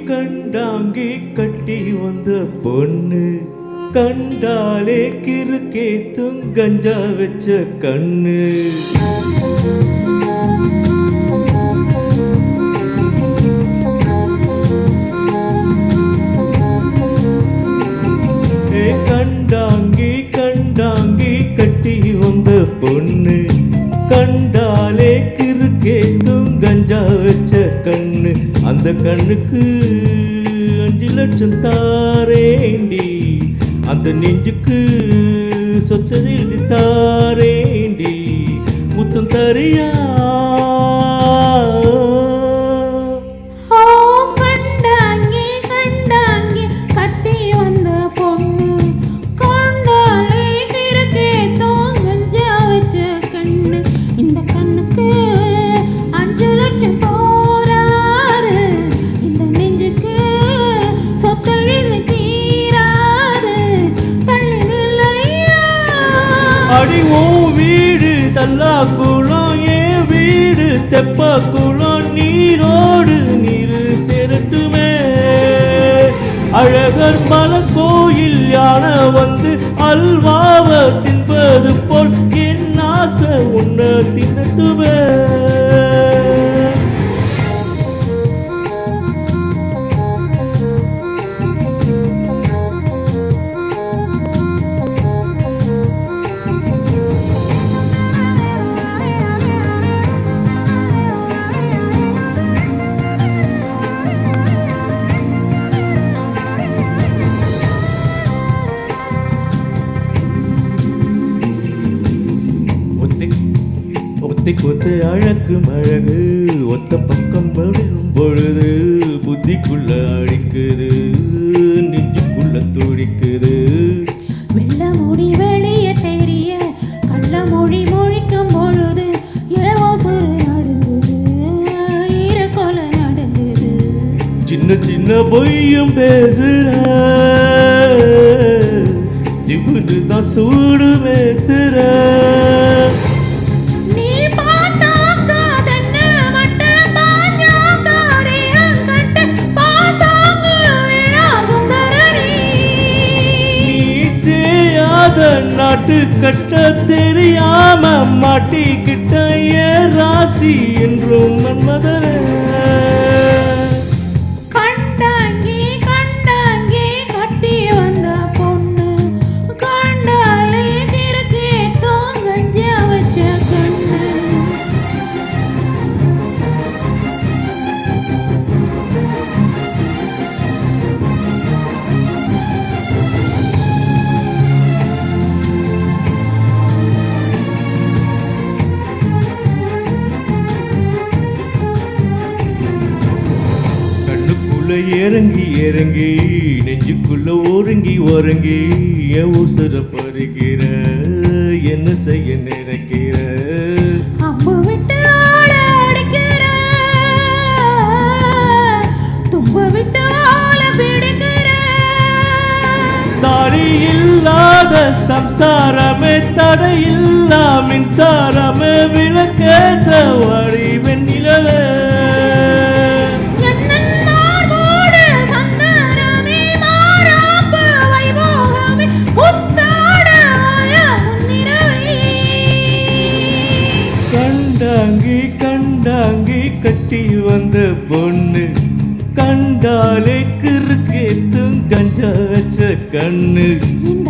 கண்டாங்கி கட்டி வந்த பொண்ணு கண்டாலே கிறுக்கேத்தும் கஞ்சா வச்ச கண்ணு. கண்டாங்கி கண்டாங்கி கட்டி வந்த பொண்ணு கண்டாலே கிறுக்கேத்தும் கஞ்சா வச்ச கண்ணு. அந்த கண்ணுக்கு 5 லட்சம் தாரேண்டி, அந்த நெஞ்சுக்கு சொத்தது எழுதி தாரேண்டி, முத்தம் தரியா? அடி ஓ வீடு தல்லாக்குளம், என் வீடு தெப்பக்குளம், நீரோடு நீர் சேரட்டுமே. அழகர் மலை கோயில் யானை வந்து அல்வாவ தின்பது போல் என் ஆசை உன்னை தின்னட்டுமே. ஒத்தை அழகும் அழகு ஒத்த பக்கம் விழும் பொழுது புத்திக்குள்ள அடிக்குது, நெஞ்சுக்குள்ள துடிக்குது. வெள்ள மொழி வெளிய தெரிய கள்ள மொழி மொழிக்கும் பொழுது ஏவோ சுரு நடுங்குது, ஈரக்கொல நடுங்குது. சின்ன சின்ன பொய்யும் பேசுற ஜிவுன்னு தான் சூடு மேத்துற. நாட்டு கட்ட தெரியாம மாட்டிக்கிட்ட ஏன் ராசி என்றும் மன்மதர. கண்டாங்கி கண்டாங்கி கட்டி வந்த பொண்ணு கண்டாலே கிறுக்கேத்தும் கஞ்சா வச்ச கண்ணு. இறங்கி இறங்கி நெஞ்சுக்குள்ள ஒருங்கி ஒருங்கி என் உசுர பறிக்கிற, என்ன செய்ய நினைக்கிற? அம்பு விட்டு ஆட அடிக்கிற, தும்பு விட்டு ஆள பிடிக்கிற. தாடி இல்லாத சம்சாரமே தடையில்லா மின்சாரமே விளக்கேத்த வாடி வெண்ணிலவே. கண்டாங்கி கண்டாங்கி கட்டி வந்த பொண்ணு கண்டாலே கிறுக்கேத்தும் கஞ்சா வச்ச கண்ணு. இந்த